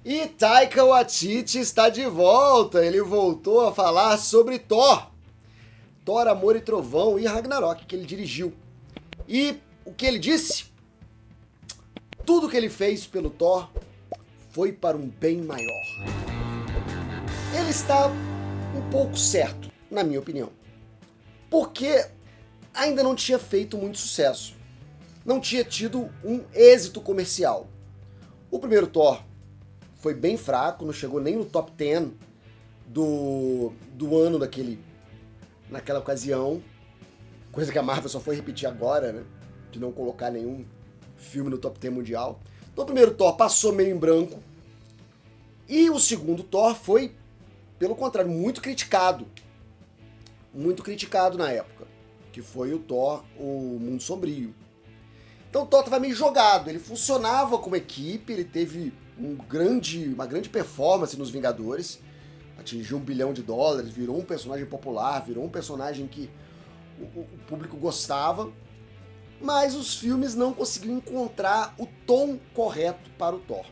E Taika Waititi está de volta. Ele voltou a falar sobre Thor. Thor, Amor e Trovão e Ragnarok, que ele dirigiu. E o que ele disse? Tudo que ele fez pelo Thor foi para um bem maior. Ele está um pouco certo, na minha opinião. Porque ainda não tinha feito muito sucesso. Não tinha tido um êxito comercial. O primeiro Thor foi bem fraco, não chegou nem no top 10 do ano naquela ocasião. Coisa que a Marvel só foi repetir agora, né? De não colocar nenhum filme no top 10 mundial. Então o primeiro Thor passou meio em branco. E o segundo Thor foi, pelo contrário, muito criticado. Muito criticado na época. Que foi o Thor, o Mundo Sombrio. Então o Thor estava meio jogado. Ele funcionava como equipe, ele teve uma grande performance nos Vingadores. Atingiu $1 bilhão, virou um personagem popular, virou um personagem que o público gostava. Mas os filmes não conseguiam encontrar o tom correto para o Thor.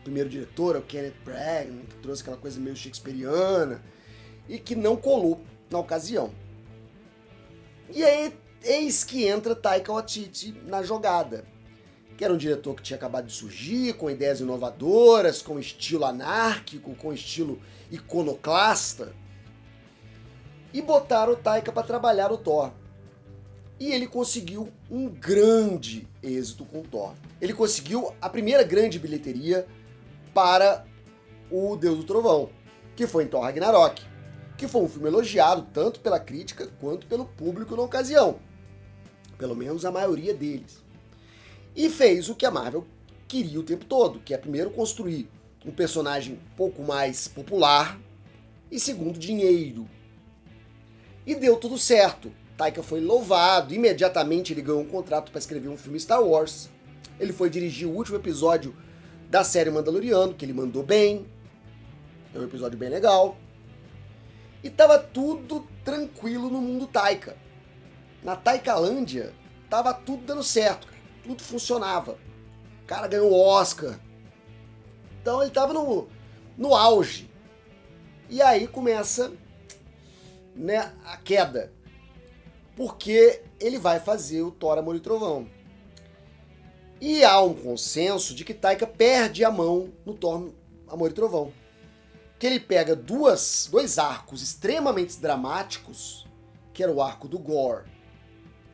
O primeiro diretor é o Kenneth Branagh, que trouxe aquela coisa meio shakespeariana e que não colou na ocasião. E aí, eis que entra Taika Waititi na jogada, que era um diretor que tinha acabado de surgir, com ideias inovadoras, com estilo anárquico, com estilo iconoclasta, e botaram o Taika para trabalhar o Thor. E ele conseguiu um grande êxito com o Thor. Ele conseguiu a primeira grande bilheteria para o Deus do Trovão, que foi em Thor Ragnarok, que foi um filme elogiado tanto pela crítica quanto pelo público na ocasião. Pelo menos a maioria deles. E fez o que a Marvel queria o tempo todo, que é primeiro construir um personagem um pouco mais popular e segundo, dinheiro. E deu tudo certo. Taika foi louvado, imediatamente ele ganhou um contrato para escrever um filme Star Wars. Ele foi dirigir o último episódio da série Mandaloriano, que ele mandou bem. É um episódio bem legal. E tava tudo tranquilo no mundo Taika. Na Taikalândia, tava tudo dando certo, cara. Tudo funcionava. O cara ganhou o Oscar. Então ele tava no auge. E aí começa, né, a queda. Porque ele vai fazer o Thor, Amor e Trovão. E há um consenso de que Taika perde a mão no Thor, Amor e Trovão. Que ele pega dois arcos extremamente dramáticos, que era o arco do Gore,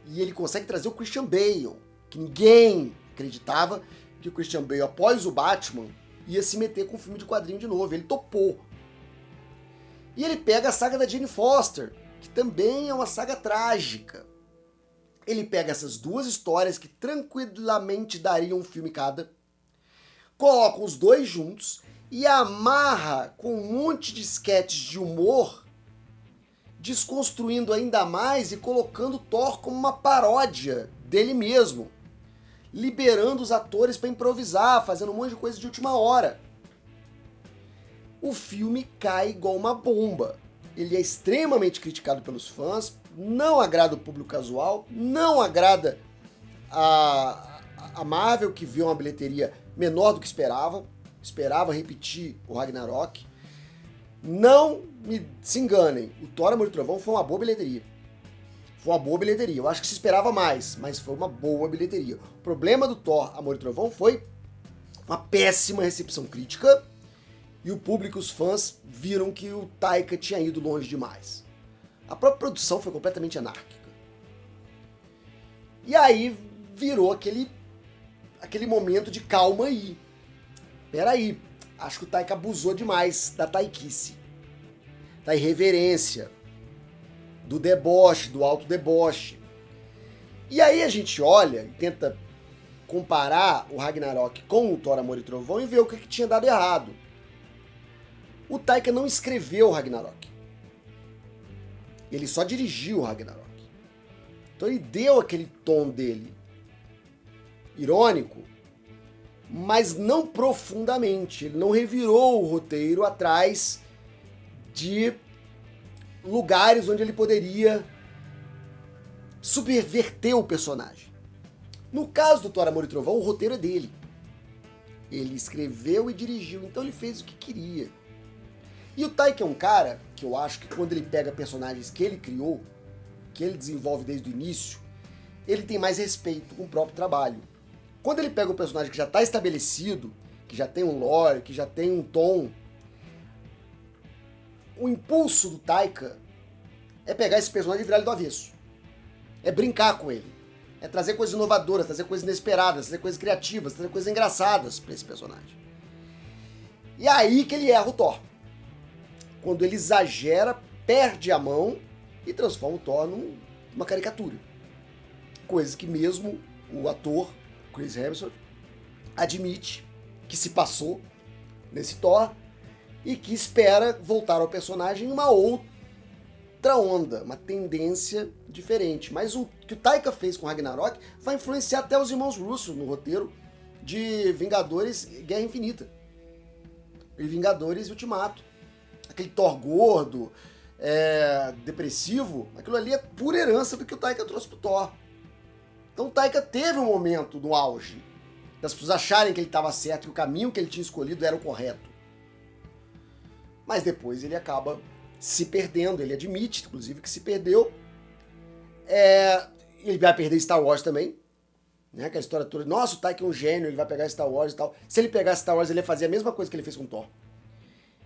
e ele consegue trazer o Christian Bale, que ninguém acreditava que o Christian Bale, após o Batman, ia se meter com um filme de quadrinho de novo. Ele topou. E ele pega a saga da Jane Foster, que também é uma saga trágica. Ele pega essas duas histórias que tranquilamente dariam um filme cada, coloca os dois juntos e amarra com um monte de sketches de humor, desconstruindo ainda mais e colocando Thor como uma paródia dele mesmo, liberando os atores para improvisar, fazendo um monte de coisa de última hora. O filme cai igual uma bomba. Ele é extremamente criticado pelos fãs, não agrada o público casual, não agrada a Marvel, que viu uma bilheteria menor do que esperava repetir o Ragnarok. Não se enganem, o Thor, Amor e Trovão foi uma boa bilheteria. Foi uma boa bilheteria. Eu acho que se esperava mais, mas foi uma boa bilheteria. O problema do Thor, Amor e Trovão foi uma péssima recepção crítica e o público, os fãs, viram que o Taika tinha ido longe demais. A própria produção foi completamente anárquica. E aí virou aquele momento de calma aí. Peraí, acho que o Taika abusou demais da taiquice, da irreverência, do deboche, do alto deboche. E aí a gente olha e tenta comparar o Ragnarok com o Thor, Amor e Trovão e ver o que tinha dado errado. O Taika não escreveu o Ragnarok. Ele só dirigiu o Ragnarok. Então ele deu aquele tom dele irônico, mas não profundamente. Ele não revirou o roteiro atrás de lugares onde ele poderia subverter o personagem. No caso do Thor, Amor e Trovão, o roteiro é dele. Ele escreveu e dirigiu, então ele fez o que queria. E o Taika é um cara que eu acho que quando ele pega personagens que ele criou, que ele desenvolve desde o início, ele tem mais respeito com o próprio trabalho. Quando ele pega um personagem que já está estabelecido, que já tem um lore, que já tem um tom, o impulso do Taika é pegar esse personagem e virar ele do avesso. É brincar com ele. É trazer coisas inovadoras, trazer coisas inesperadas, trazer coisas criativas, trazer coisas engraçadas para esse personagem. E é aí que ele erra o Thor. Quando ele exagera, perde a mão e transforma o Thor numa caricatura. Coisa que mesmo o ator, Chris Hemsworth, admite que se passou nesse Thor e que espera voltar ao personagem em uma outra onda, uma tendência diferente. Mas o que o Taika fez com Ragnarok vai influenciar até os irmãos Russo no roteiro de Vingadores Guerra Infinita e Vingadores Ultimato. Aquele Thor gordo, depressivo, aquilo ali é pura herança do que o Taika trouxe pro Thor. Então o Taika teve um momento no auge das pessoas acharem que ele estava certo, que o caminho que ele tinha escolhido era o correto. Mas depois ele acaba se perdendo, ele admite, inclusive, que se perdeu. Ele vai perder Star Wars também, né? Aquela história toda, nossa, o Taika é um gênio, ele vai pegar Star Wars e tal. Se ele pegasse Star Wars, ele ia fazer a mesma coisa que ele fez com Thor.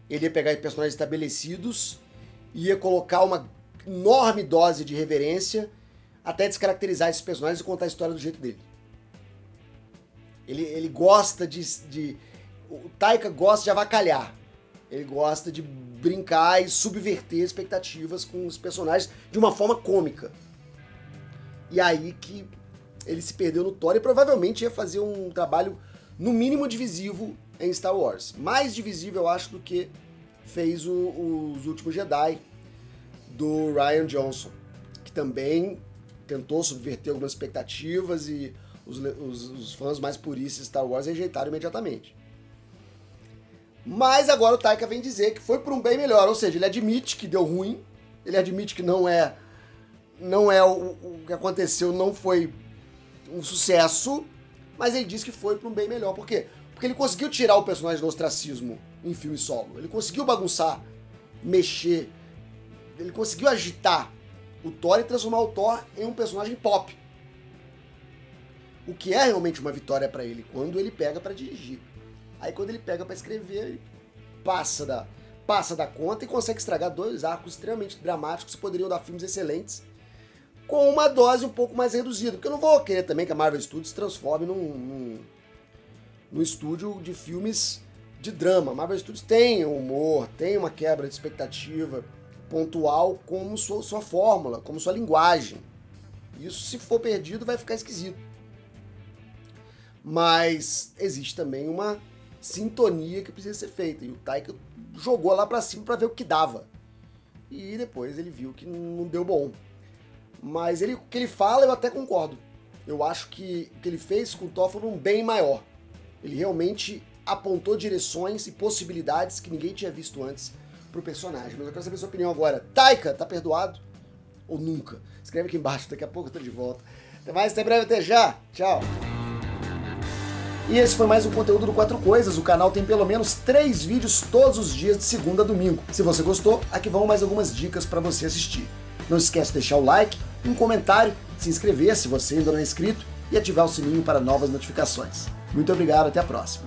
Ele ia pegar personagens estabelecidos, ia colocar uma enorme dose de reverência até descaracterizar esses personagens e contar a história do jeito dele. Ele gosta o Taika gosta de avacalhar. Ele gosta de brincar e subverter expectativas com os personagens de uma forma cômica. E aí que ele se perdeu no Thor e provavelmente ia fazer um trabalho no mínimo divisivo em Star Wars. Mais divisível, eu acho, do que fez os Últimos Jedi do Rian Johnson, que também tentou subverter algumas expectativas e os fãs mais puristas de Star Wars rejeitaram imediatamente. Mas agora o Taika vem dizer que foi por um bem melhor, ou seja, ele admite que deu ruim, ele admite que não é o que aconteceu, não foi um sucesso, mas ele diz que foi por um bem melhor. Por quê? Porque ele conseguiu tirar o personagem do ostracismo em filme solo, ele conseguiu bagunçar, mexer, ele conseguiu agitar o Thor e transformar o Thor em um personagem pop. O que é realmente uma vitória pra ele, quando ele pega pra dirigir. Aí quando ele pega pra escrever, ele passa da conta e consegue estragar dois arcos extremamente dramáticos que poderiam dar filmes excelentes, com uma dose um pouco mais reduzida. Porque eu não vou querer também que a Marvel Studios se transforme num estúdio de filmes de drama. A Marvel Studios tem humor, tem uma quebra de expectativa pontual como sua fórmula, como sua linguagem. Isso, se for perdido, vai ficar esquisito. Mas existe também uma sintonia que precisa ser feita. E o Taika jogou lá pra cima pra ver o que dava. E depois ele viu que não deu bom. Mas o que ele fala, eu até concordo. Eu acho que o que ele fez com o Thor foi um bem maior. Ele realmente apontou direções e possibilidades que ninguém tinha visto antes pro personagem. Mas eu quero saber a sua opinião agora. Taika, tá perdoado? Ou nunca? Escreve aqui embaixo, daqui a pouco eu tô de volta. Até mais, até breve, até já. Tchau. E esse foi mais um conteúdo do Quatro Coisas. O canal tem pelo menos 3 vídeos todos os dias de segunda a domingo. Se você gostou, aqui vão mais algumas dicas para você assistir. Não esquece de deixar o like, um comentário, se inscrever se você ainda não é inscrito e ativar o sininho para novas notificações. Muito obrigado, até a próxima.